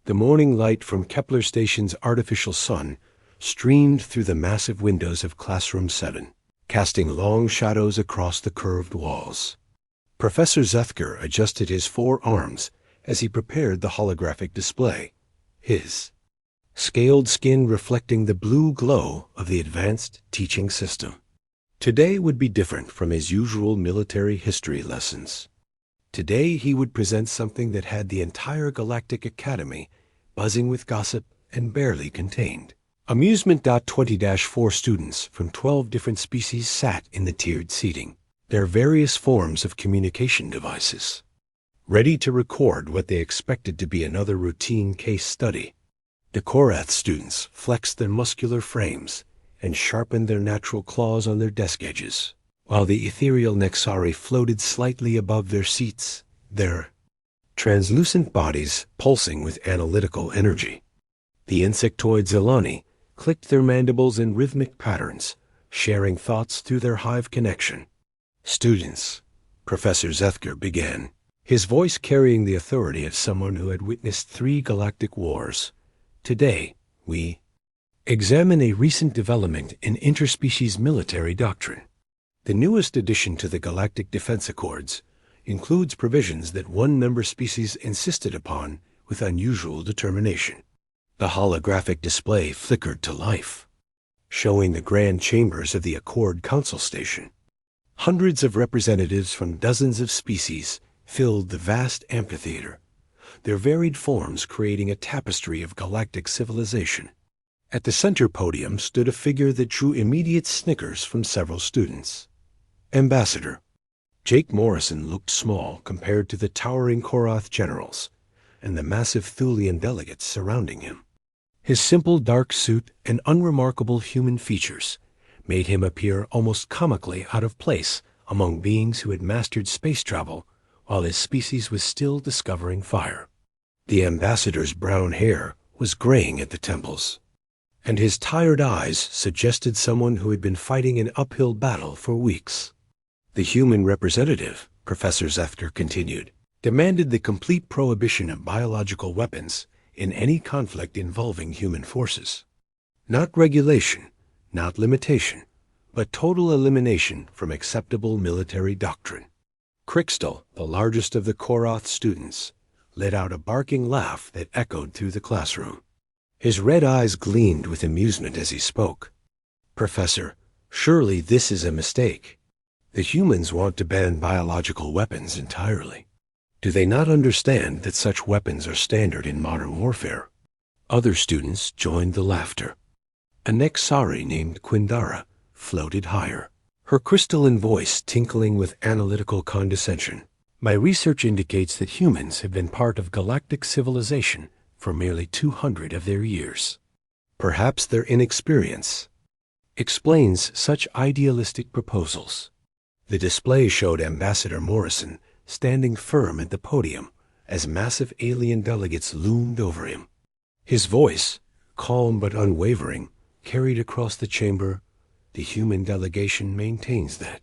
The morning light from Kepler Station's artificial sun streamed through the massive windows of Classroom 7, casting long shadows across the curved walls. Professor Zethker adjusted his forearms as he prepared the holographic display, his scaled skin reflecting the blue glow of the advanced teaching system. Today would be different from his usual military history lessons. Today he would present something that had the entire Galactic Academy buzzing with gossip and barely contained. Amusement.20-4 students from 12 different species sat in the tiered seating, their various forms of communication devices, ready to record what they expected to be another routine case study. The Korath students flexed their muscular frames and sharpened their natural claws on their desk edges, while the ethereal Nexari floated slightly above their seats, their translucent bodies pulsing with analytical energy. The insectoid Zelani clicked their mandibles in rhythmic patterns, sharing thoughts through their hive connection. Students, Professor Zethker began, his voice carrying the authority of someone who had witnessed 3 galactic wars. Today, we examine a recent development in interspecies military doctrine. The newest addition to the Galactic Defense Accords includes provisions that one member species insisted upon with unusual determination. The holographic display flickered to life, showing the grand chambers of the Accord Council Station. Hundreds of representatives from dozens of species filled the vast amphitheater, their varied forms creating a tapestry of galactic civilization. At the center podium stood a figure that drew immediate snickers from several students. Ambassador Jake Morrison looked small compared to the towering Korath generals and the massive Thulian delegates surrounding him. His simple dark suit and unremarkable human features made him appear almost comically out of place among beings who had mastered space travel while his species was still discovering fire. The ambassador's brown hair was graying at the temples, and his tired eyes suggested someone who had been fighting an uphill battle for weeks. The human representative, Professor Zethker continued, demanded the complete prohibition of biological weapons in any conflict involving human forces. Not regulation, not limitation, but total elimination from acceptable military doctrine. Crixtal, the largest of the Korath students, let out a barking laugh that echoed through the classroom. His red eyes gleamed with amusement as he spoke. Professor, surely this is a mistake. The humans want to ban biological weapons entirely. Do they not understand that such weapons are standard in modern warfare? Other students joined the laughter. A Nexari named Quindara floated higher, her crystalline voice tinkling with analytical condescension. My research indicates that humans have been part of galactic civilization for merely 200 of their years. Perhaps their inexperience explains such idealistic proposals. The display showed Ambassador Morrison standing firm at the podium as massive alien delegates loomed over him. His voice, calm but unwavering, carried across the chamber. The human delegation maintains that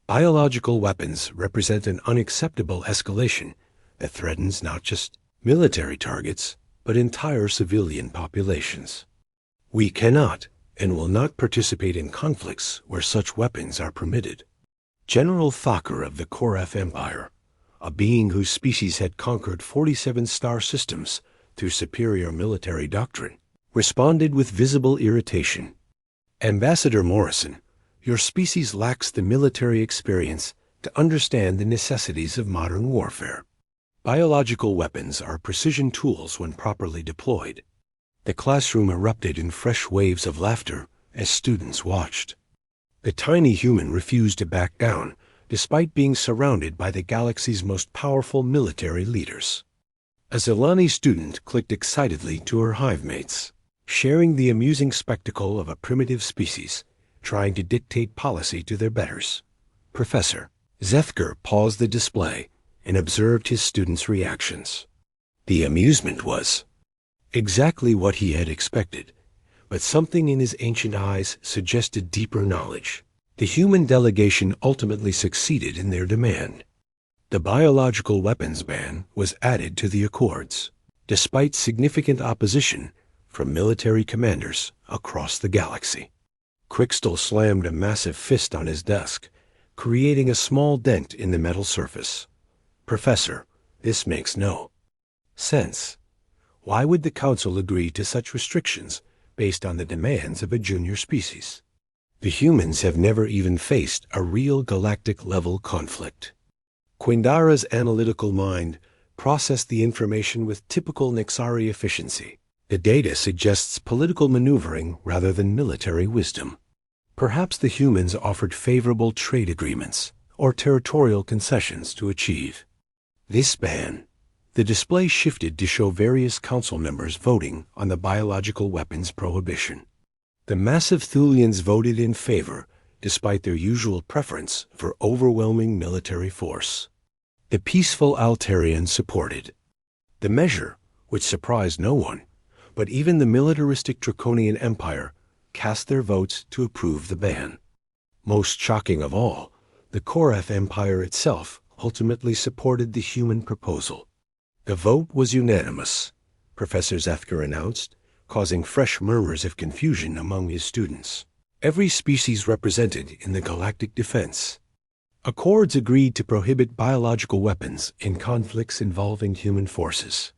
biological weapons represent an unacceptable escalation that threatens not just military targets, but entire civilian populations. We cannot and will not participate in conflicts where such weapons are permitted. General Thakur of the Korath Empire, a being whose species had conquered 47 star systems through superior military doctrine, responded with visible irritation. Ambassador Morrison, your species lacks the military experience to understand the necessities of modern warfare. Biological weapons are precision tools when properly deployed. The classroom erupted in fresh waves of laughter as students watched. The tiny human refused to back down, despite being surrounded by the galaxy's most powerful military leaders. A Zelani student clicked excitedly to her hive mates, sharing the amusing spectacle of a primitive species trying to dictate policy to their betters. Professor Zethker paused the display and observed his students' reactions. The amusement was exactly what he had expected, but something in his ancient eyes suggested deeper knowledge. The human delegation ultimately succeeded in their demand. The biological weapons ban was added to the Accords. despite significant opposition from military commanders across the galaxy. Crystal slammed a massive fist on his desk, creating a small dent in the metal surface. Professor, this makes no sense. Why would the Council agree to such restrictions based on the demands of a junior species? The humans have never even faced a real galactic-level conflict. Quindara's analytical mind processed the information with typical Nixari efficiency. The data suggests political maneuvering rather than military wisdom. Perhaps the humans offered favorable trade agreements or territorial concessions to achieve this ban. The display shifted to show various council members voting on the biological weapons prohibition. The massive Thulians voted in favor, despite their usual preference for overwhelming military force. The peaceful Altarians supported the measure, which surprised no one, but even the militaristic Draconian Empire cast their votes to approve the ban. Most shocking of all, the Korath Empire itself ultimately supported the human proposal. The vote was unanimous, Professor Zethker announced, causing fresh murmurs of confusion among his students. Every species represented in the galactic defense accords agreed to prohibit biological weapons in conflicts involving human forces.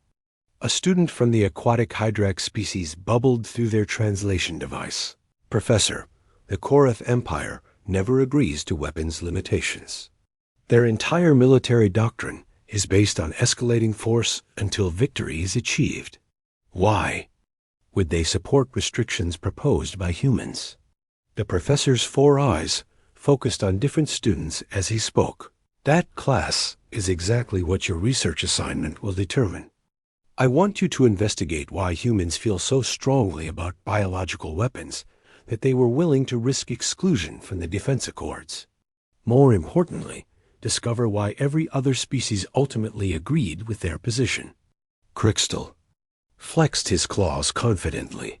A student from the aquatic Hydrax species bubbled through their translation device. Professor, the Korath Empire never agrees to weapons limitations. Their entire military doctrine is based on escalating force until victory is achieved. Why would they support restrictions proposed by humans? The professor's 4 eyes focused on different students as he spoke. That class is exactly what your research assignment will determine. I want you to investigate why humans feel so strongly about biological weapons that they were willing to risk exclusion from the defense accords. More importantly, discover why every other species ultimately agreed with their position. Crystal flexed his claws confidently.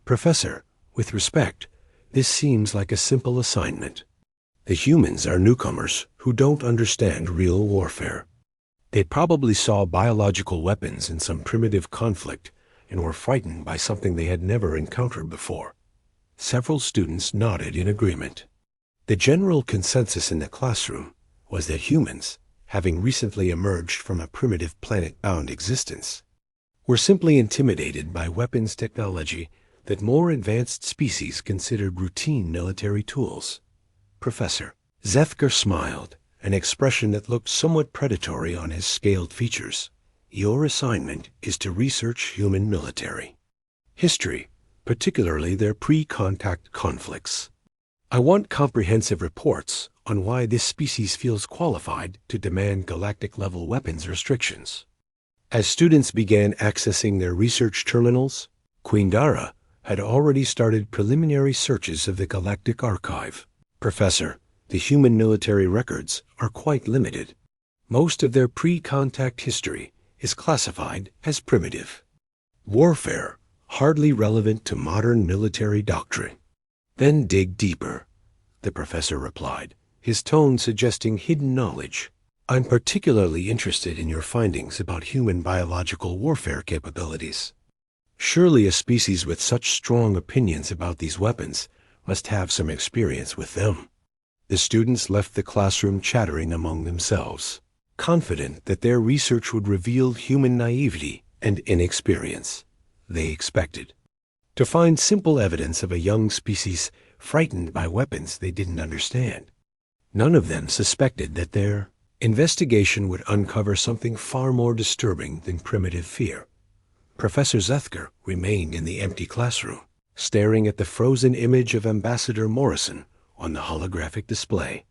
Professor, with respect, this seems like a simple assignment. The humans are newcomers who don't understand real warfare. They probably saw biological weapons in some primitive conflict and were frightened by something they had never encountered before. Several students nodded in agreement. The general consensus in the classroom was that humans, having recently emerged from a primitive planet-bound existence, were simply intimidated by weapons technology that more advanced species considered routine military tools. Professor Zethker smiled, an expression that looked somewhat predatory on his scaled features. Your assignment is to research human military history, particularly their pre-contact conflicts. I want comprehensive reports on why this species feels qualified to demand galactic-level weapons restrictions. As students began accessing their research terminals, Quindara had already started preliminary searches of the Galactic Archive. Professor, the human military records are quite limited. Most of their pre-contact history is classified as primitive warfare, hardly relevant to modern military doctrine. Then dig deeper, the professor replied, his tone suggesting hidden knowledge. I'm particularly interested in your findings about human biological warfare capabilities. Surely a species with such strong opinions about these weapons must have some experience with them. The students left the classroom chattering among themselves, confident that their research would reveal human naivety and inexperience. They expected to find simple evidence of a young species frightened by weapons they didn't understand. None of them suspected that their investigation would uncover something far more disturbing than primitive fear. Professor Zethker remained in the empty classroom, staring at the frozen image of Ambassador Morrison on the holographic display.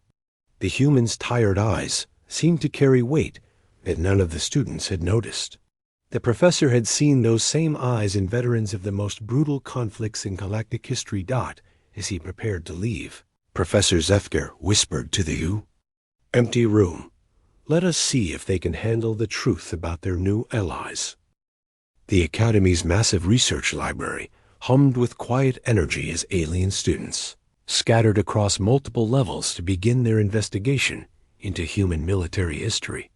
The human's tired eyes seemed to carry weight that none of the students had noticed. The professor had seen those same eyes in veterans of the most brutal conflicts in galactic history. As he prepared to leave, Professor Zethker whispered to the empty room, "Let us see if they can handle the truth about their new allies." The Academy's massive research library hummed with quiet energy as alien students scattered across multiple levels to begin their investigation into human military history.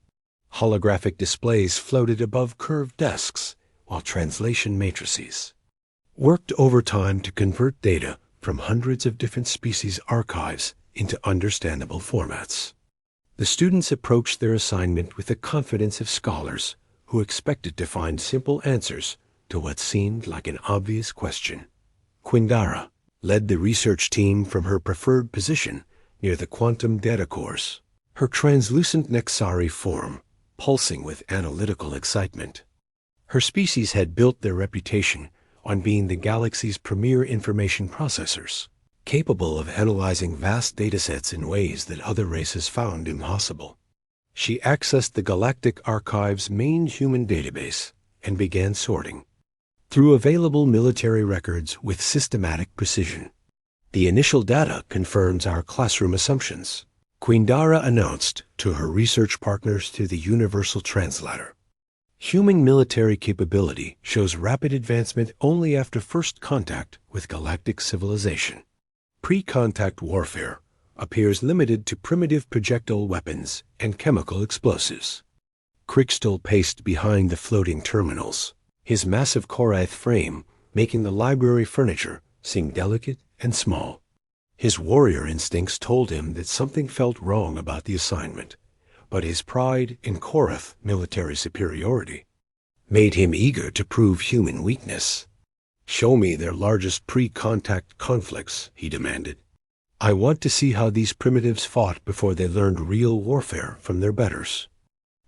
Holographic displays floated above curved desks, while translation matrices worked overtime to convert data from hundreds of different species archives into understandable formats. The students approached their assignment with the confidence of scholars who expected to find simple answers to what seemed like an obvious question. Quindara led the research team from her preferred position near the quantum data cores, her translucent Nexari form pulsing with analytical excitement. Her species had built their reputation on being the galaxy's premier information processors, capable of analyzing vast datasets in ways that other races found impossible. She accessed the Galactic Archive's main human database and began sorting through available military records with systematic precision. The initial data confirms our classroom assumptions, Quindara announced to her research partners through the Universal Translator. Human military capability shows rapid advancement only after first contact with galactic civilization. Pre-contact warfare appears limited to primitive projectile weapons and chemical explosives. Crixtal paced behind the floating terminals, his massive Korath frame making the library furniture seem delicate and small. His warrior instincts told him that something felt wrong about the assignment, but his pride in Korath military superiority made him eager to prove human weakness. "Show me their largest pre-contact conflicts," he demanded. "I want to see how these primitives fought before they learned real warfare from their betters."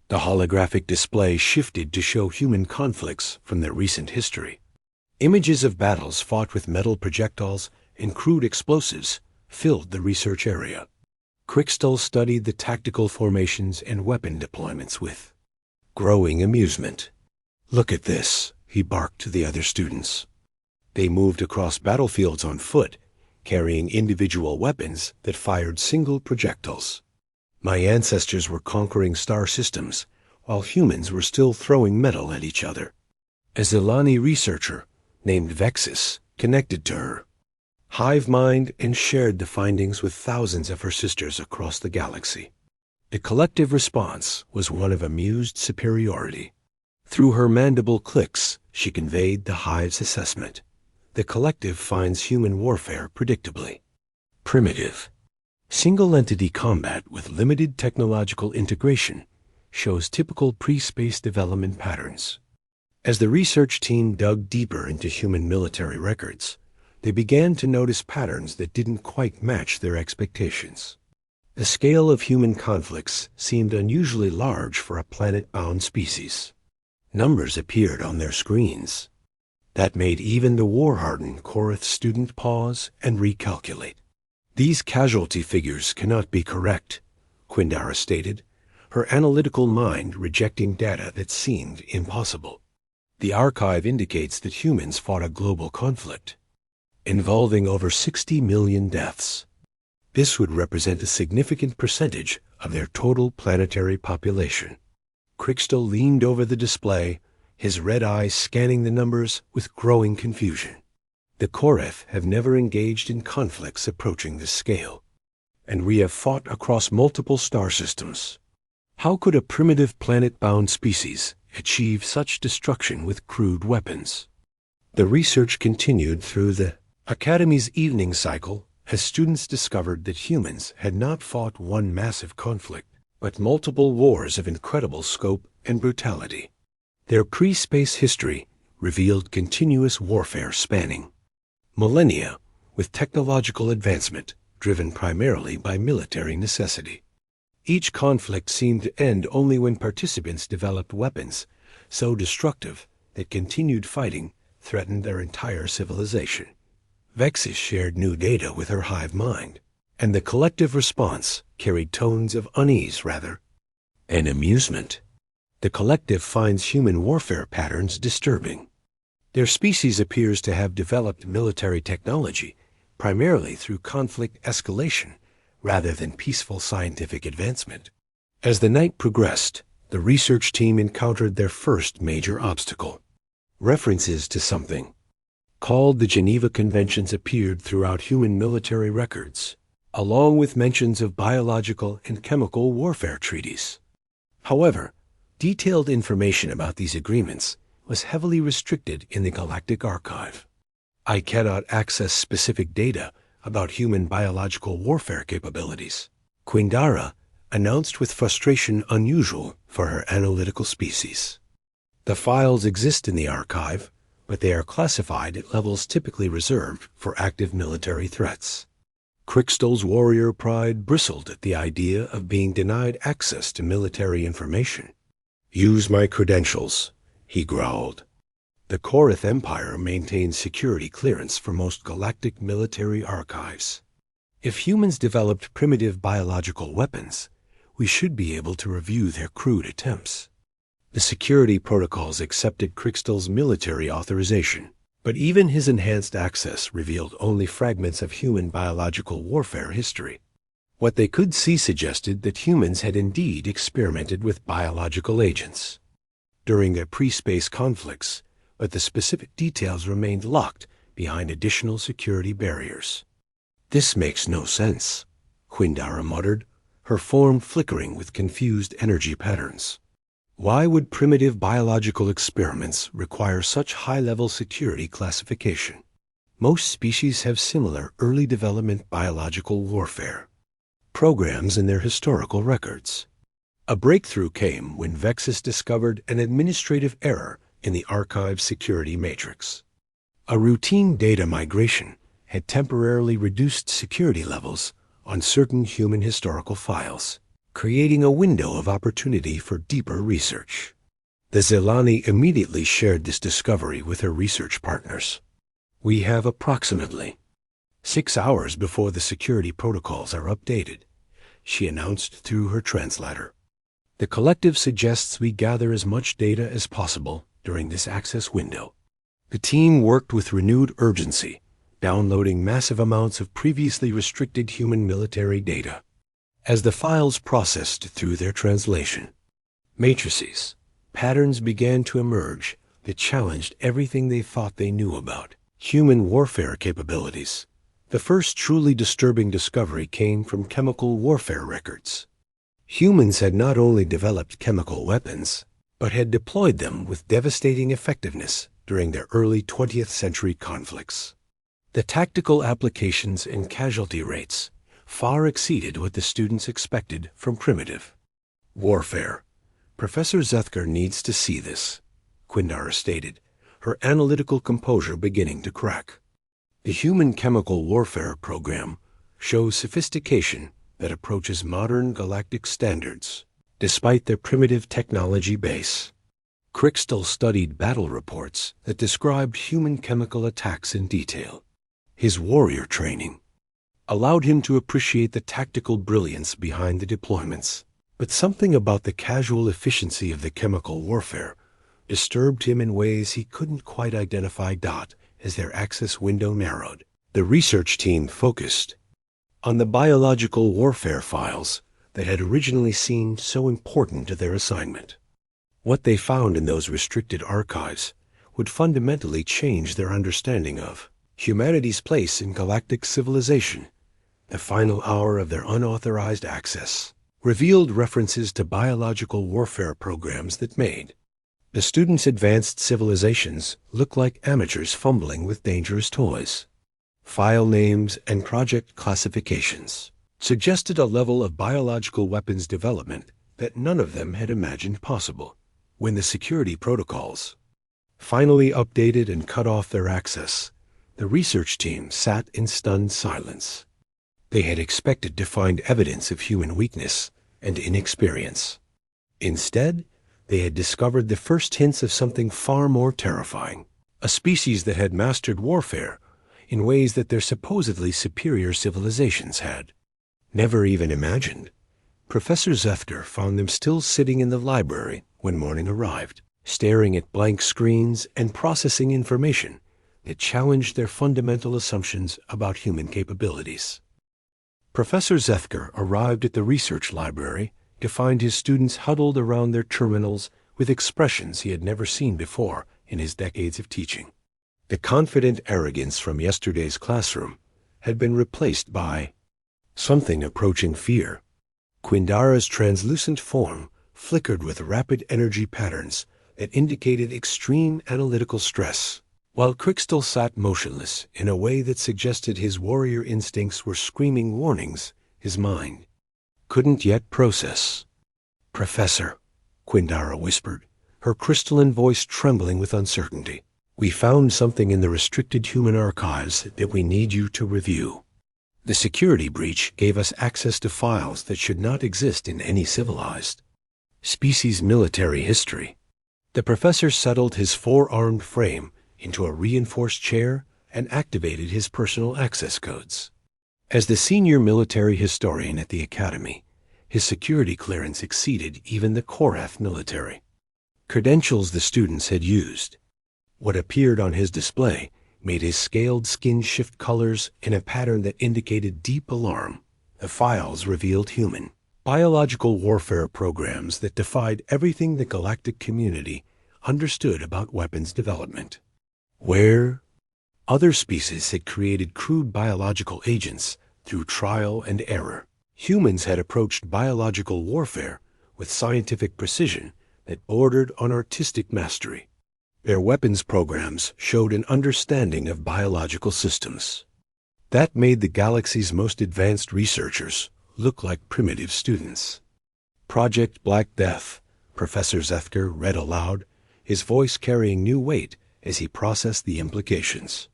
The holographic display shifted to show human conflicts from their recent history. Images of battles fought with metal projectiles and crude explosives filled the research area. Crixtal studied the tactical formations and weapon deployments with growing amusement. "Look at this," he barked to the other students. They moved across battlefields on foot, carrying individual weapons that fired single projectiles. My ancestors were conquering star systems, while humans were still throwing metal at each other. A Zilani researcher named Vexis connected to her hive mind and shared the findings with thousands of her sisters across the galaxy. The collective response was one of amused superiority. Through her mandible clicks, she conveyed the hive's assessment. The collective finds human warfare predictably primitive. Single-entity combat with limited technological integration shows typical pre-space development patterns. As the research team dug deeper into human military records, they began to notice patterns that didn't quite match their expectations. The scale of human conflicts seemed unusually large for a planet-bound species. Numbers appeared on their screens. That made even the war-hardened Korath student pause and recalculate. "These casualty figures cannot be correct," Quindara stated, her analytical mind rejecting data that seemed impossible. "The archive indicates that humans fought a global conflict involving over 60 million deaths. This would represent a significant percentage of their total planetary population." Crixtal leaned over the display, his red eyes scanning the numbers with growing confusion. The Korath have never engaged in conflicts approaching this scale, and we have fought across multiple star systems. How could a primitive planet-bound species achieve such destruction with crude weapons? The research continued through the Academy's evening cycle as students discovered that humans had not fought one massive conflict, but multiple wars of incredible scope and brutality. Their pre-space history revealed continuous warfare spanning millennia, with technological advancement driven primarily by military necessity. Each conflict seemed to end only when participants developed weapons so destructive that continued fighting threatened their entire civilization. Vexis shared new data with her hive mind, and the collective response carried tones of unease rather than amusement. The collective finds human warfare patterns disturbing. Their species appears to have developed military technology primarily through conflict escalation rather than peaceful scientific advancement. As the night progressed, the research team encountered their first major obstacle. References to something called the Geneva Conventions appeared throughout human military records, along with mentions of biological and chemical warfare treaties. However, detailed information about these agreements was heavily restricted in the Galactic Archive. I cannot access specific data about human biological warfare capabilities, Quindara announced with frustration unusual for her analytical species. The files exist in the archive, but they are classified at levels typically reserved for active military threats. Crixtal's warrior pride bristled at the idea of being denied access to military information. "Use my credentials," he growled. The Korath Empire maintains security clearance for most galactic military archives. If humans developed primitive biological weapons, we should be able to review their crude attempts. The security protocols accepted Crixtal's military authorization, but even his enhanced access revealed only fragments of human biological warfare history. What they could see suggested that humans had indeed experimented with biological agents during their pre-space conflicts, but the specific details remained locked behind additional security barriers. "This makes no sense," Quindara muttered, her form flickering with confused energy patterns. Why would primitive biological experiments require such high-level security classification? Most species have similar early development biological warfare programs in their historical records. A breakthrough came when Vexus discovered an administrative error in the archive's security matrix. A routine data migration had temporarily reduced security levels on certain human historical files, creating a window of opportunity for deeper research. The Zelani immediately shared this discovery with her research partners. "We have approximately 6 hours before the security protocols are updated," she announced through her translator. "The collective suggests we gather as much data as possible during this access window." The team worked with renewed urgency, downloading massive amounts of previously restricted human military data. As the files processed through their translation, matrices, patterns began to emerge that challenged everything they thought they knew about human warfare capabilities. The first truly disturbing discovery came from chemical warfare records. Humans had not only developed chemical weapons, but had deployed them with devastating effectiveness during their early 20th century conflicts. The tactical applications and casualty rates far exceeded what the students expected from primitive warfare. "Professor Zethker needs to see this," Quindara stated, her analytical composure beginning to crack. "The human chemical warfare program shows sophistication that approaches modern galactic standards, despite their primitive technology base." Crixtal studied battle reports that described human chemical attacks in detail. His warrior training allowed him to appreciate the tactical brilliance behind the deployments, but something about the casual efficiency of the chemical warfare disturbed him in ways he couldn't quite identify. As their access window narrowed, the research team focused on the biological warfare files that had originally seemed so important to their assignment. What they found in those restricted archives would fundamentally change their understanding of humanity's place in galactic civilization. The final hour of their unauthorized access revealed references to biological warfare programs that made the students' advanced civilizations look like amateurs fumbling with dangerous toys. File names and project classifications suggested a level of biological weapons development that none of them had imagined possible. When the security protocols finally updated and cut off their access, the research team sat in stunned silence. They had expected to find evidence of human weakness and inexperience. Instead, they had discovered the first hints of something far more terrifying, a species that had mastered warfare in ways that their supposedly superior civilizations had never even imagined. Professor Zethker found them still sitting in the library when morning arrived, staring at blank screens and processing information that challenged their fundamental assumptions about human capabilities. Professor Zethker arrived at the research library to find his students huddled around their terminals with expressions he had never seen before in his decades of teaching. The confident arrogance from yesterday's classroom had been replaced by something approaching fear. Quindara's translucent form flickered with rapid energy patterns that indicated extreme analytical stress. While Crystal sat motionless in a way that suggested his warrior instincts were screaming warnings, his mind couldn't yet process. "Professor," Quindara whispered, her crystalline voice trembling with uncertainty, "we found something in the restricted human archives that we need you to review. The security breach gave us access to files that should not exist in any civilized species military history." The professor settled his four-armed frame into a reinforced chair and activated his personal access codes. As the senior military historian at the Academy, his security clearance exceeded even the Korath military credentials the students had used. What appeared on his display made his scaled skin shift colors in a pattern that indicated deep alarm. The files revealed human biological warfare programs that defied everything the galactic community understood about weapons development. Where other species had created crude biological agents through trial and error, humans had approached biological warfare with scientific precision that bordered on artistic mastery. Their weapons programs showed an understanding of biological systems that made the galaxy's most advanced researchers look like primitive students. "Project Black Death," Professor Zethker read aloud, his voice carrying new weight as he processed the implications.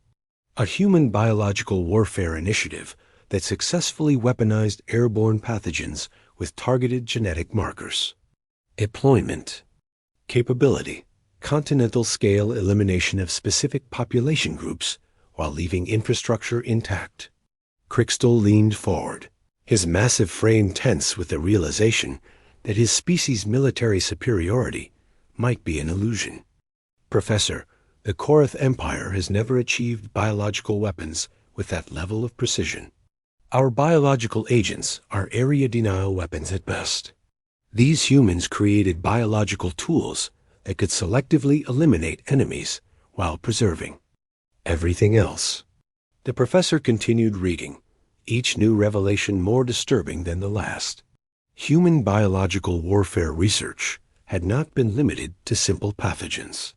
A human biological warfare initiative that successfully weaponized airborne pathogens with targeted genetic markers. Deployment. Capability. Continental scale elimination of specific population groups while leaving infrastructure intact. Crystal leaned forward, his massive frame tense with the realization that his species' military superiority might be an illusion. "Professor, the Korath Empire has never achieved biological weapons with that level of precision. Our biological agents are area denial weapons at best. These humans created biological tools that could selectively eliminate enemies while preserving everything else." The professor continued reading, each new revelation more disturbing than the last. Human biological warfare research had not been limited to simple pathogens.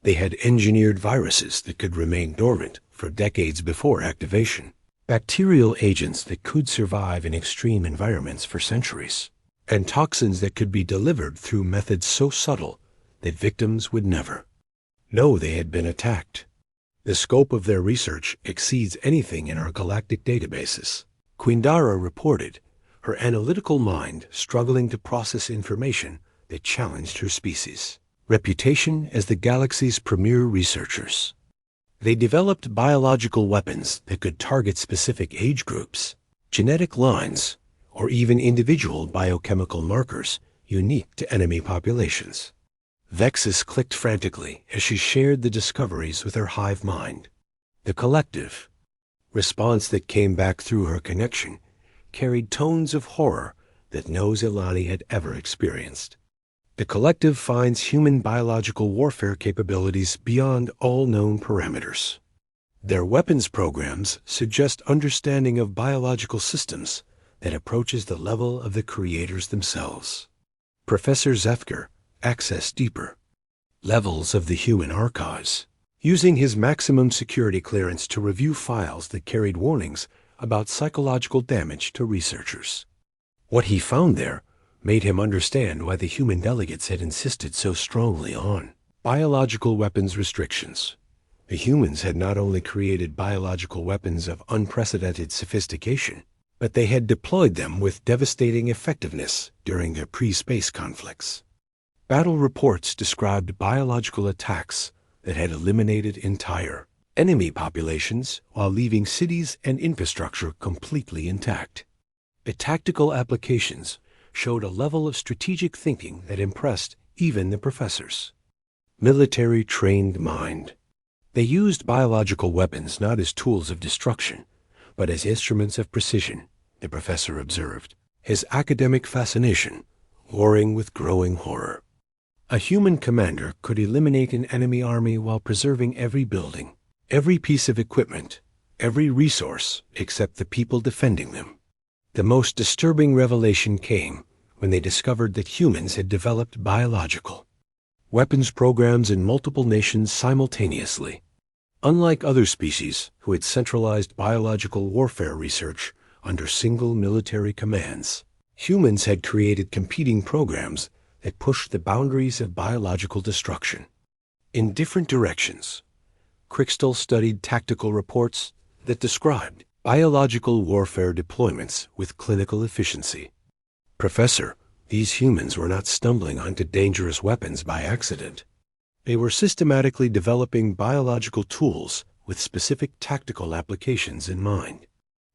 They had engineered viruses that could remain dormant for decades before activation, bacterial agents that could survive in extreme environments for centuries, and toxins that could be delivered through methods so subtle that victims would never know they had been attacked. The scope of their research exceeds anything in our galactic databases, Quindara reported, her analytical mind struggling to process information that challenged her species' reputation as the galaxy's premier researchers. They developed biological weapons that could target specific age groups, genetic lines, or even individual biochemical markers unique to enemy populations. Vexus clicked frantically as she shared the discoveries with her hive mind. The collective response that came back through her connection carried tones of horror that no Zilani had ever experienced. The collective finds human biological warfare capabilities beyond all known parameters. Their weapons programs suggest understanding of biological systems that approaches the level of the creators themselves. Professor Zethker accessed deeper levels of the human archives, using his maximum security clearance to review files that carried warnings about psychological damage to researchers. What he found there made him understand why the human delegates had insisted so strongly on biological weapons restrictions. The humans had not only created biological weapons of unprecedented sophistication, but they had deployed them with devastating effectiveness during their pre-space conflicts. Battle reports described biological attacks that had eliminated entire enemy populations while leaving cities and infrastructure completely intact. The tactical applications showed a level of strategic thinking that impressed even the professors' military-trained mind. They used biological weapons not as tools of destruction, but as instruments of precision, the professor observed, his academic fascination warring with growing horror. A human commander could eliminate an enemy army while preserving every building, every piece of equipment, every resource except the people defending them. The most disturbing revelation came when they discovered that humans had developed biological weapons programs in multiple nations simultaneously. Unlike other species who had centralized biological warfare research under single military commands, humans had created competing programs that pushed the boundaries of biological destruction. In different directions, Crichton studied tactical reports that described biological warfare deployments with clinical efficiency. Professor, these humans were not stumbling onto dangerous weapons by accident. They were systematically developing biological tools with specific tactical applications in mind.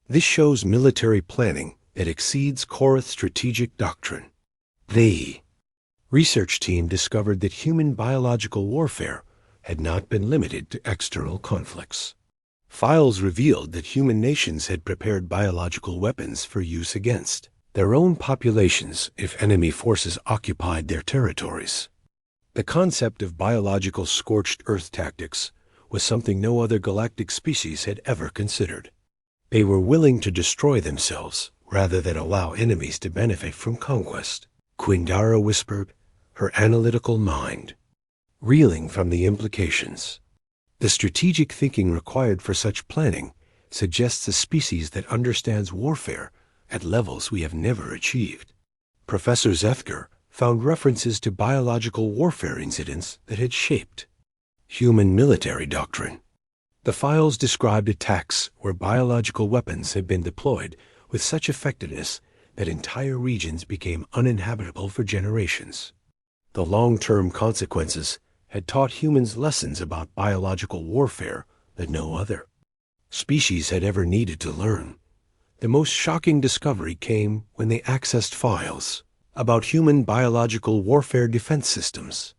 This shows military planning that exceeds Korath strategic doctrine. The research team discovered that human biological warfare had not been limited to external conflicts. Files revealed that human nations had prepared biological weapons for use against their own populations if enemy forces occupied their territories. The concept of biological scorched earth tactics was something no other galactic species had ever considered. They were willing to destroy themselves rather than allow enemies to benefit from conquest. Quindara whispered, her analytical mind reeling from the implications. The strategic thinking required for such planning suggests a species that understands warfare at levels we have never achieved. Professor Zethker found references to biological warfare incidents that had shaped human military doctrine. The files described attacks where biological weapons had been deployed with such effectiveness that entire regions became uninhabitable for generations. The long-term consequences had taught humans lessons about biological warfare that no other species had ever needed to learn. The most shocking discovery came when they accessed files about human biological warfare defense systems.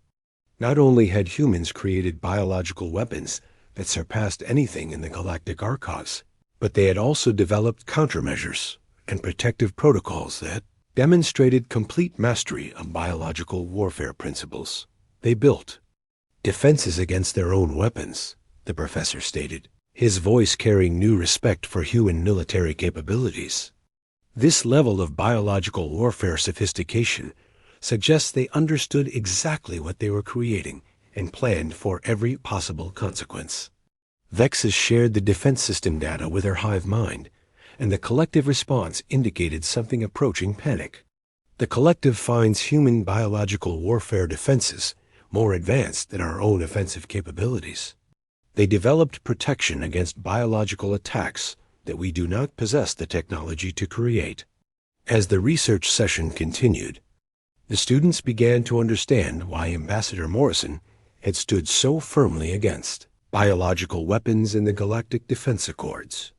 Not only had humans created biological weapons that surpassed anything in the galactic archives, but they had also developed countermeasures and protective protocols that demonstrated complete mastery of biological warfare principles. They built defenses against their own weapons, the professor stated, his voice carrying new respect for human military capabilities. This level of biological warfare sophistication suggests they understood exactly what they were creating and planned for every possible consequence. Vexus shared the defense system data with her hive mind, and the collective response indicated something approaching panic. The collective finds human biological warfare defenses more advanced than our own offensive capabilities. They developed protection against biological attacks that we do not possess the technology to create. As the research session continued, the students began to understand why Ambassador Morrison had stood so firmly against biological weapons in the Galactic Defense Accords.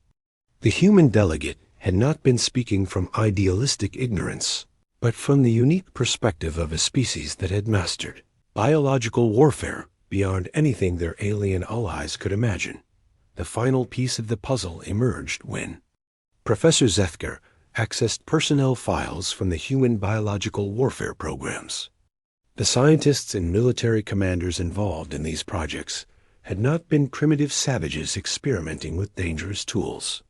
The human delegate had not been speaking from idealistic ignorance, but from the unique perspective of a species that had mastered biological warfare beyond anything their alien allies could imagine. The final piece of the puzzle emerged when Professor Zethker accessed personnel files from the human biological warfare programs. The scientists and military commanders involved in these projects had not been primitive savages experimenting with dangerous tools.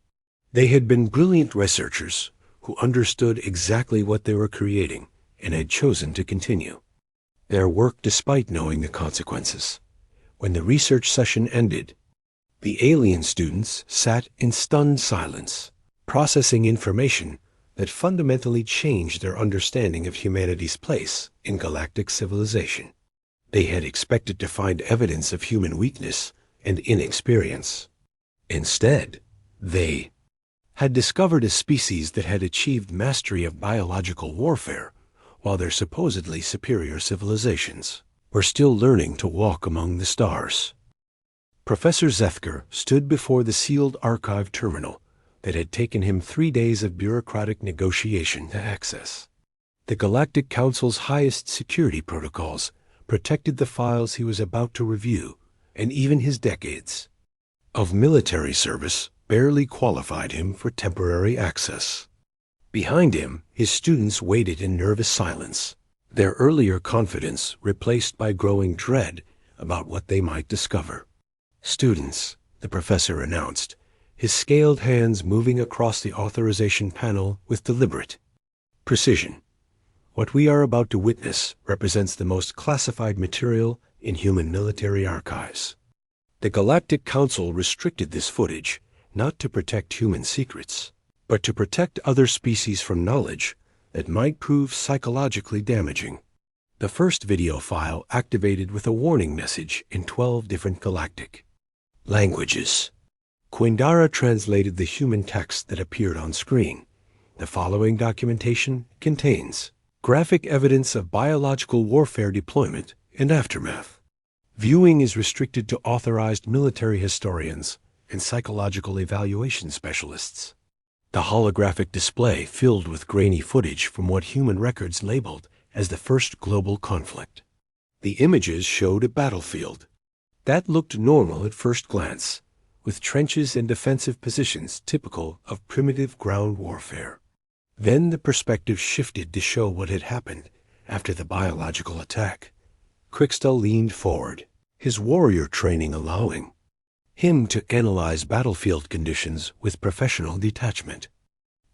They had been brilliant researchers who understood exactly what they were creating and had chosen to continue their work despite knowing the consequences. When the research session ended, the alien students sat in stunned silence, processing information that fundamentally changed their understanding of humanity's place in galactic civilization. They had expected to find evidence of human weakness and inexperience. Instead, they had discovered a species that had achieved mastery of biological warfare, while their supposedly superior civilizations were still learning to walk among the stars. Professor Zethker stood before the sealed archive terminal that had taken him 3 days of bureaucratic negotiation to access. The Galactic Council's highest security protocols protected the files he was about to review, and even his decades of military service barely qualified him for temporary access. Behind him, his students waited in nervous silence, their earlier confidence replaced by growing dread about what they might discover. "Students," the professor announced, his scaled hands moving across the authorization panel with deliberate precision. What we are about to witness represents the most classified material in human military archives. The Galactic Council restricted this footage not to protect human secrets, but to protect other species from knowledge that might prove psychologically damaging. The first video file activated with a warning message in 12 different galactic languages. Quindara translated the human text that appeared on screen. The following documentation contains graphic evidence of biological warfare deployment and aftermath. Viewing is restricted to authorized military historians and psychological evaluation specialists. The holographic display filled with grainy footage from what human records labeled as the first global conflict. The images showed a battlefield that looked normal at first glance, with trenches and defensive positions typical of primitive ground warfare. Then the perspective shifted to show what had happened after the biological attack. Crixtal leaned forward, his warrior training allowing him to analyze battlefield conditions with professional detachment.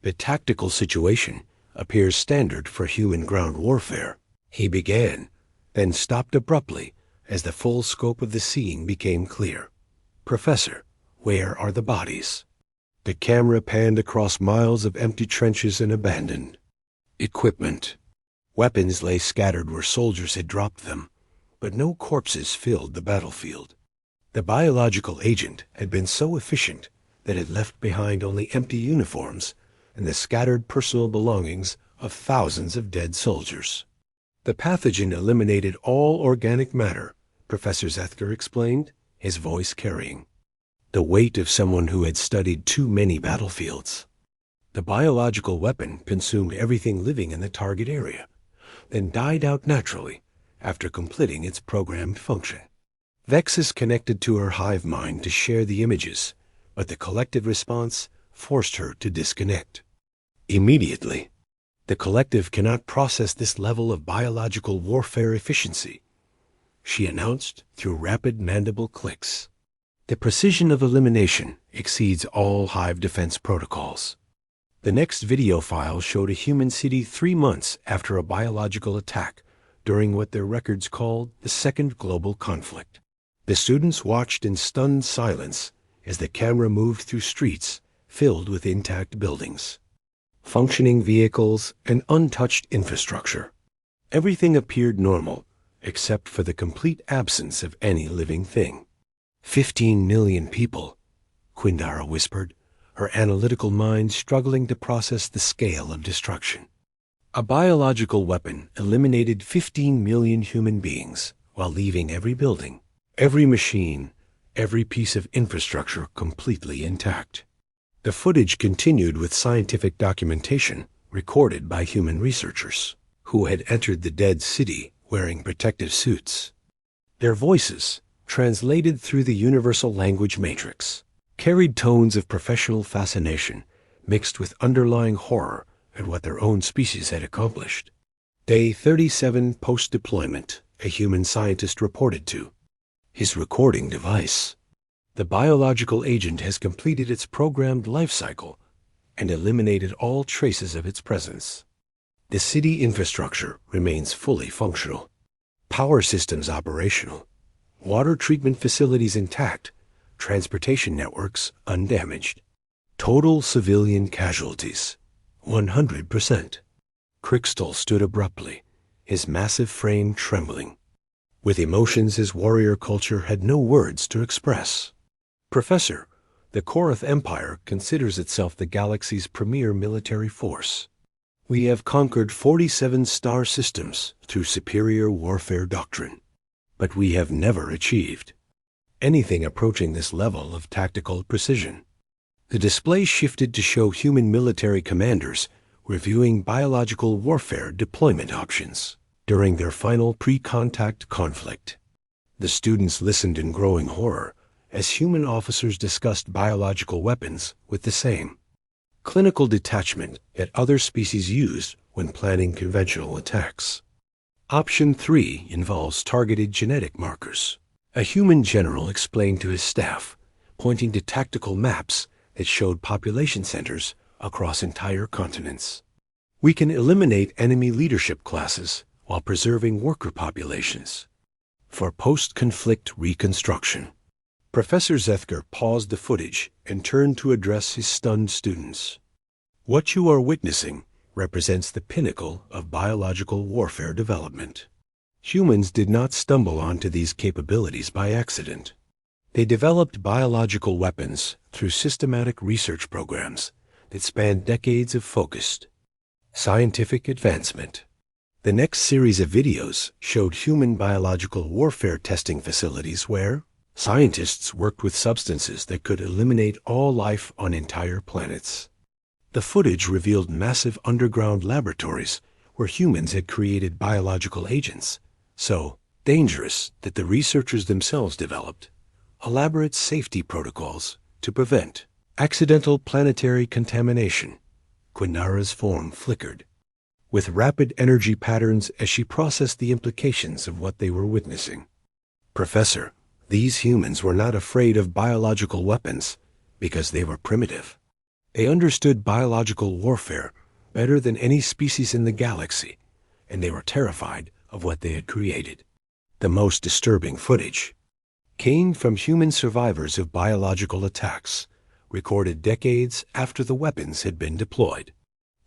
The tactical situation appears standard for human ground warfare. He began, then stopped abruptly as the full scope of the scene became clear. Professor, where are the bodies? The camera panned across miles of empty trenches and abandoned equipment. Weapons lay scattered where soldiers had dropped them, but no corpses filled the battlefield. The biological agent had been so efficient that it left behind only empty uniforms and the scattered personal belongings of thousands of dead soldiers. The pathogen eliminated all organic matter, Professor Zethker explained, his voice carrying the weight of someone who had studied too many battlefields. The biological weapon consumed everything living in the target area, then died out naturally after completing its programmed function. Vexus connected to her hive mind to share the images, but the collective response forced her to disconnect. Immediately, the collective cannot process this level of biological warfare efficiency, she announced through rapid mandible clicks. The precision of elimination exceeds all hive defense protocols. The next video file showed a human city 3 months after a biological attack during what their records called the Second Global Conflict. The students watched in stunned silence as the camera moved through streets filled with intact buildings, functioning vehicles, and untouched infrastructure. Everything appeared normal, except for the complete absence of any living thing. 15 million people, Quindara whispered, her analytical mind struggling to process the scale of destruction. A biological weapon eliminated 15 million human beings while leaving every building, every machine, every piece of infrastructure completely intact. The footage continued with scientific documentation recorded by human researchers who had entered the dead city wearing protective suits. Their voices, translated through the universal language matrix, carried tones of professional fascination mixed with underlying horror at what their own species had accomplished. Day 37 post-deployment, a human scientist reported to his recording device. The biological agent has completed its programmed life cycle and eliminated all traces of its presence. The city infrastructure remains fully functional. Power systems operational. Water treatment facilities intact. Transportation networks undamaged. Total civilian casualties, 100%. Crixtal stood abruptly, his massive frame trembling. With emotions his warrior culture had no words to express. Professor, the Korath Empire considers itself the galaxy's premier military force. We have conquered 47 star systems through superior warfare doctrine, but we have never achieved anything approaching this level of tactical precision. The display shifted to show human military commanders reviewing biological warfare deployment options during their final pre-contact conflict. The students listened in growing horror as human officers discussed biological weapons with the same clinical detachment that other species used when planning conventional attacks. Option 3 involves targeted genetic markers. A human general explained to his staff, pointing to tactical maps that showed population centers across entire continents. We can eliminate enemy leadership classes while preserving worker populations. For post-conflict reconstruction. Professor Zethker paused the footage and turned to address his stunned students. What you are witnessing represents the pinnacle of biological warfare development. Humans did not stumble onto these capabilities by accident. They developed biological weapons through systematic research programs that spanned decades of focused scientific advancement. The next series of videos showed human biological warfare testing facilities where scientists worked with substances that could eliminate all life on entire planets. The footage revealed massive underground laboratories where humans had created biological agents, so dangerous that the researchers themselves developed elaborate safety protocols to prevent accidental planetary contamination. Quinara's form flickered with rapid energy patterns as she processed the implications of what they were witnessing. Professor, these humans were not afraid of biological weapons because they were primitive. They understood biological warfare better than any species in the galaxy, and they were terrified of what they had created. The most disturbing footage came from human survivors of biological attacks, recorded decades after the weapons had been deployed.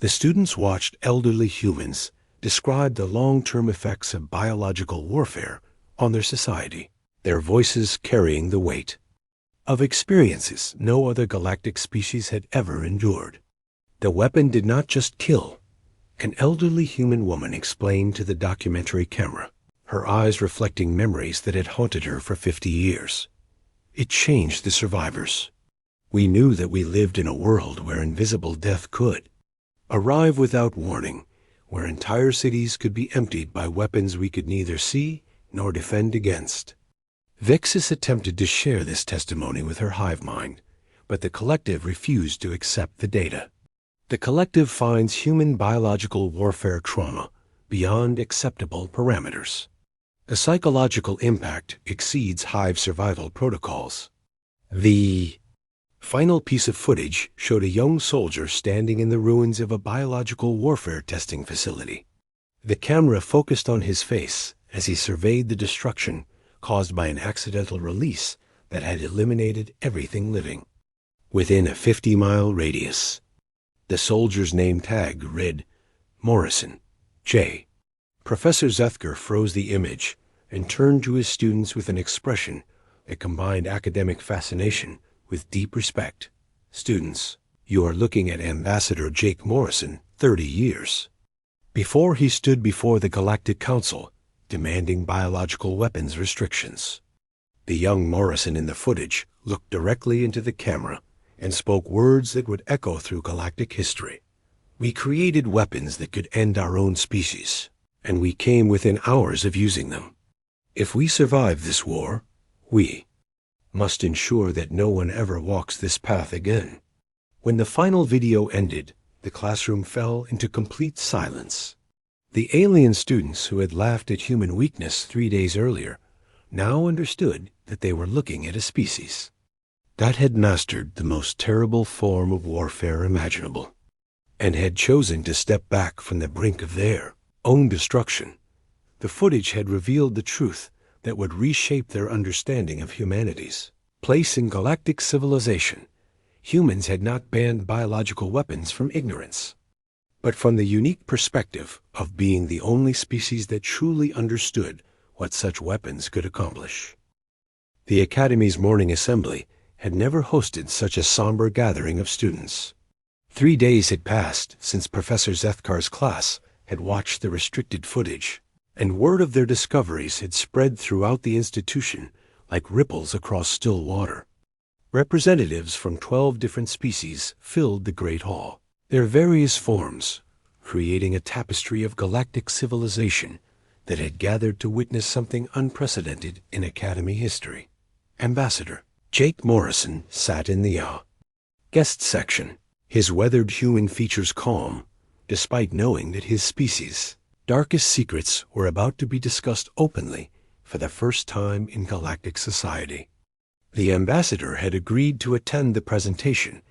The students watched elderly humans describe the long-term effects of biological warfare on their society, their voices carrying the weight of experiences no other galactic species had ever endured. The weapon did not just kill, an elderly human woman explained to the documentary camera, her eyes reflecting memories that had haunted her for 50 years. It changed the survivors. We knew that we lived in a world where invisible death could arrive without warning, where entire cities could be emptied by weapons we could neither see nor defend against. Vexus attempted to share this testimony with her hive mind, but the collective refused to accept the data. The collective finds human biological warfare trauma beyond acceptable parameters. The psychological impact exceeds hive survival protocols. The final piece of footage showed a young soldier standing in the ruins of a biological warfare testing facility. The camera focused on his face as he surveyed the destruction caused by an accidental release that had eliminated everything living within a 50-mile radius. The soldier's name tag read Morrison, J. Professor Zethker froze the image and turned to his students with an expression that combined academic fascination with deep respect. Students, you are looking at Ambassador Jake Morrison, 30 years. Before he stood before the Galactic Council, demanding biological weapons restrictions. The young Morrison in the footage looked directly into the camera and spoke words that would echo through galactic history. We created weapons that could end our own species, and we came within hours of using them. If we survive this war, we must ensure that no one ever walks this path again. When the final video ended, the classroom fell into complete silence. The alien students who had laughed at human weakness 3 days earlier now understood that they were looking at a species that had mastered the most terrible form of warfare imaginable, and had chosen to step back from the brink of their own destruction. The footage had revealed the truth that would reshape their understanding of humanity's place in galactic civilization. Humans had not banned biological weapons from ignorance, but from the unique perspective of being the only species that truly understood what such weapons could accomplish. The Academy's morning assembly had never hosted such a somber gathering of students. 3 days had passed since Professor Zethkar's class had watched the restricted footage, and word of their discoveries had spread throughout the institution like ripples across still water. Representatives from 12 different species filled the Great Hall, their various forms creating a tapestry of galactic civilization that had gathered to witness something unprecedented in Academy history. Ambassador Jake Morrison sat in the guest section, his weathered human features calm, despite knowing that his species' darkest secrets were about to be discussed openly for the first time in galactic society. The ambassador had agreed to attend the presentation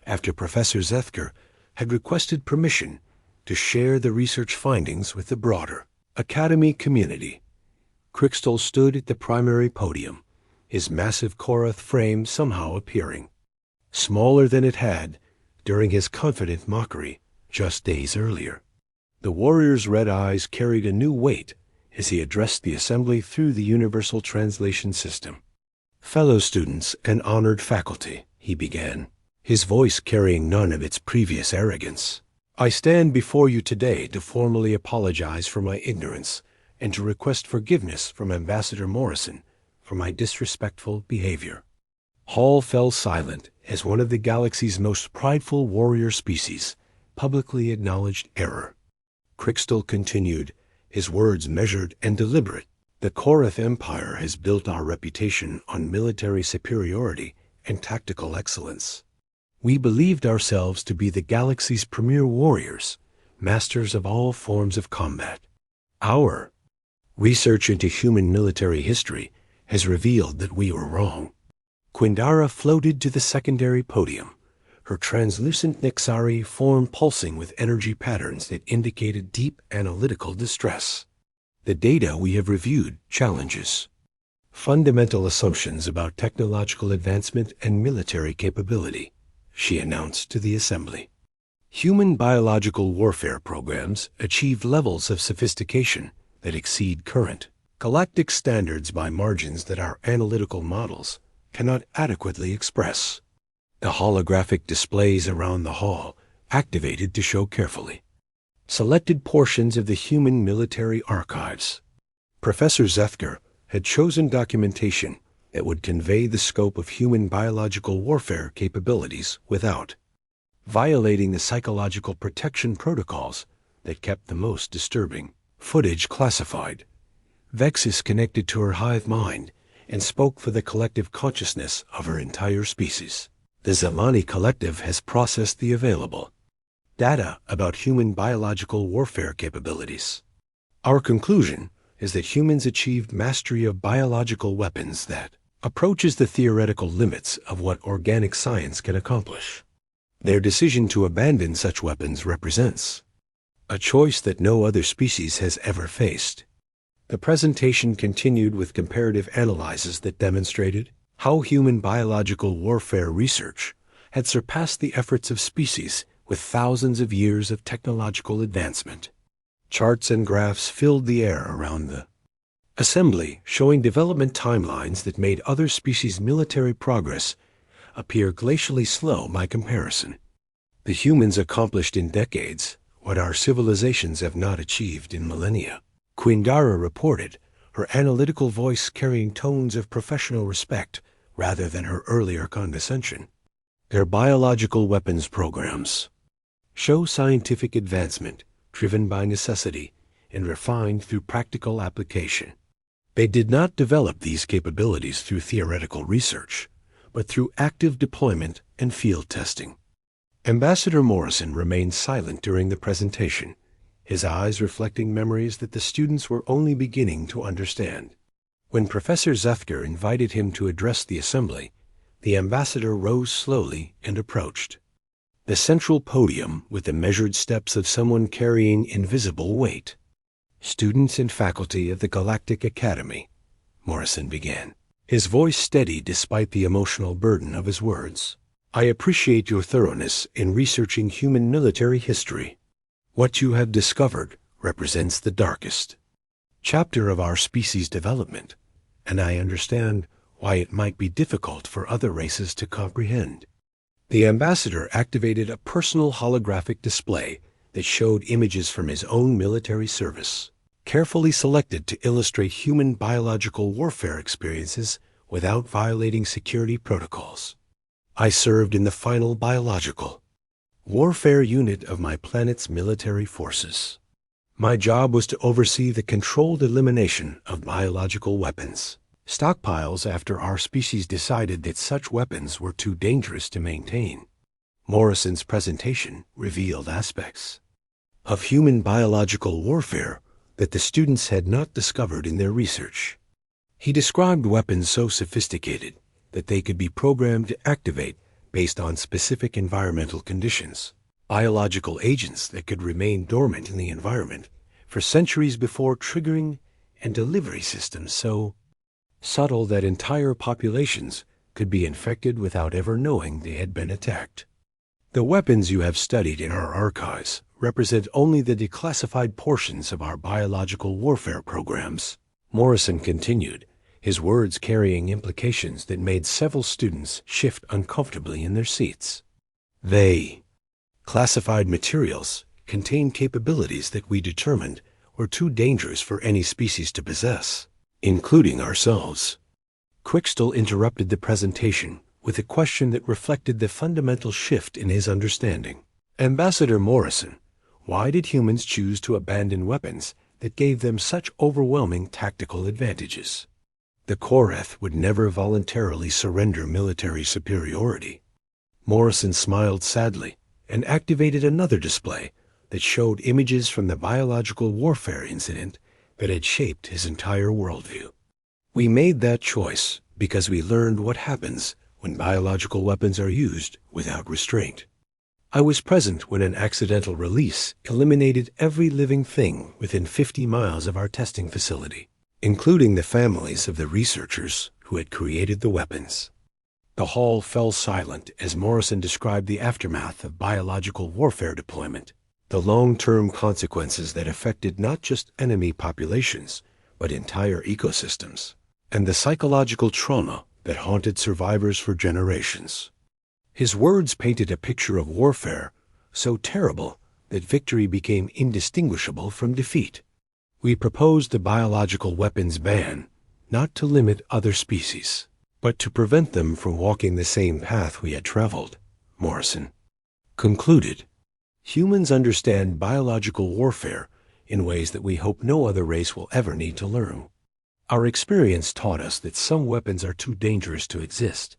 after Professor Zethker had requested permission to share the research findings with the broader Academy community. Crystal stood at the primary podium, his massive Korath frame somehow appearing smaller than it had during his confident mockery just days earlier. The warrior's red eyes carried a new weight as he addressed the assembly through the universal translation system. "Fellow students and honored faculty," he began, his voice carrying none of its previous arrogance. "I stand before you today to formally apologize for my ignorance and to request forgiveness from Ambassador Morrison for my disrespectful behavior." Hall fell silent as one of the galaxy's most prideful warrior species publicly acknowledged error. Crystal continued, his words measured and deliberate. "The Korath Empire has built our reputation on military superiority and tactical excellence. We believed ourselves to be the galaxy's premier warriors, masters of all forms of combat. Our research into human military history has revealed that we were wrong." Quindara floated to the secondary podium, her translucent Nixari form pulsing with energy patterns that indicated deep analytical distress. "The data we have reviewed challenges fundamental assumptions about technological advancement and military capability," she announced to the assembly. "Human biological warfare programs achieve levels of sophistication that exceed current galactic standards by margins that our analytical models cannot adequately express." The holographic displays around the hall activated to show carefully selected portions of the human military archives. Professor Zethker had chosen documentation that would convey the scope of human biological warfare capabilities without violating the psychological protection protocols that kept the most disturbing footage classified. Vexis connected to her hive mind and spoke for the collective consciousness of her entire species. "The Zamani Collective has processed the available data about human biological warfare capabilities. Our conclusion is that humans achieved mastery of biological weapons that approaches the theoretical limits of what organic science can accomplish. Their decision to abandon such weapons represents a choice that no other species has ever faced." The presentation continued with comparative analyses that demonstrated how human biological warfare research had surpassed the efforts of species with thousands of years of technological advancement. Charts and graphs filled the air around the assembly, showing development timelines that made other species' military progress appear glacially slow by comparison. "The humans accomplished in decades what our civilizations have not achieved in millennia," Quindara reported, her analytical voice carrying tones of professional respect rather than her earlier condescension. "Their biological weapons programs show scientific advancement driven by necessity and refined through practical application. They did not develop these capabilities through theoretical research, but through active deployment and field testing." Ambassador Morrison remained silent during the presentation, his eyes reflecting memories that the students were only beginning to understand. When Professor Zethker invited him to address the assembly, the ambassador rose slowly and approached the central podium with the measured steps of someone carrying invisible weight. "Students and faculty of the Galactic Academy," Morrison began, his voice steady despite the emotional burden of his words. "I appreciate your thoroughness in researching human military history. What you have discovered represents the darkest chapter of our species' development, and I understand why it might be difficult for other races to comprehend." The ambassador activated a personal holographic display that showed images from his own military service, carefully selected to illustrate human biological warfare experiences without violating security protocols. "I served in the final biological warfare unit of my planet's military forces. My job was to oversee the controlled elimination of biological weapons stockpiles after our species decided that such weapons were too dangerous to maintain." Morrison's presentation revealed aspects of human biological warfare that the students had not discovered in their research. He described weapons so sophisticated that they could be programmed to activate based on specific environmental conditions. biological agents that could remain dormant in the environment for centuries before triggering, and delivery systems so subtle that entire populations could be infected without ever knowing they had been attacked. The weapons you have studied in our archives represent only the declassified portions of our biological warfare programs, Morrison continued, his words carrying implications that made several students shift uncomfortably in their seats. They, classified materials, contain capabilities that we determined were too dangerous for any species to possess, including ourselves. Quickstall interrupted the presentation with a question that reflected the fundamental shift in his understanding. Ambassador Morrison, why did humans choose to abandon weapons that gave them such overwhelming tactical advantages? The Koreth would never voluntarily surrender military superiority. Morrison smiled sadly and activated another display that showed images from the biological warfare incident that had shaped his entire worldview. We made that choice because we learned what happens when biological weapons are used without restraint. I was present when an accidental release eliminated every living thing within 50 miles of our testing facility, including the families of the researchers who had created the weapons. The hall fell silent as Morrison described the aftermath of biological warfare deployment, the long-term consequences that affected not just enemy populations, but entire ecosystems, and the psychological trauma that haunted survivors for generations. His words painted a picture of warfare so terrible that victory became indistinguishable from defeat. We proposed the biological weapons ban, not to limit other species, but to prevent them from walking the same path we had traveled, Morrison concluded. Humans understand biological warfare in ways that we hope no other race will ever need to learn. Our experience taught us that some weapons are too dangerous to exist,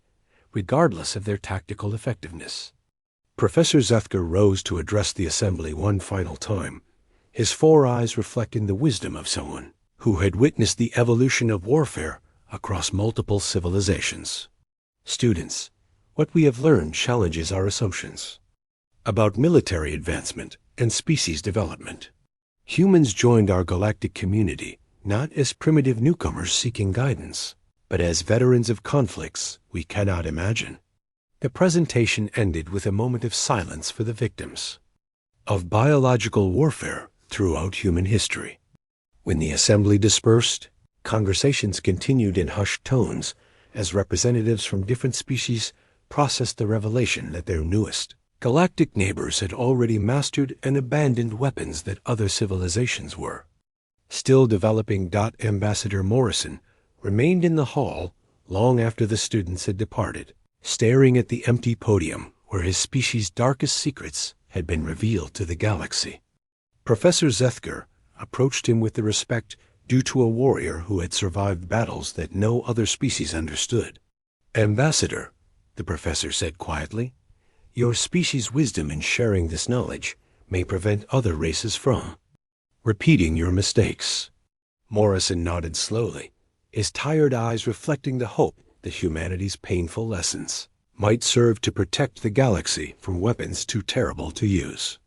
regardless of their tactical effectiveness. Professor Zethker rose to address the assembly one final time, his four eyes reflecting the wisdom of someone who had witnessed the evolution of warfare across multiple civilizations. Students, what we have learned challenges our assumptions about military advancement and species development. Humans joined our galactic community not as primitive newcomers seeking guidance, but as veterans of conflicts we cannot imagine. The presentation ended with a moment of silence for the victims of biological warfare throughout human history. When the assembly dispersed, conversations continued in hushed tones as representatives from different species processed the revelation that their newest galactic neighbors had already mastered and abandoned weapons that other civilizations were still developing. Ambassador Morrison remained in the hall long after the students had departed, staring at the empty podium where his species' darkest secrets had been revealed to the galaxy. Professor Zethker approached him with the respect due to a warrior who had survived battles that no other species understood. Ambassador, the professor said quietly, your species' wisdom in sharing this knowledge may prevent other races from repeating your mistakes. Morrison nodded slowly, his tired eyes reflecting the hope that humanity's painful lessons might serve to protect the galaxy from weapons too terrible to use.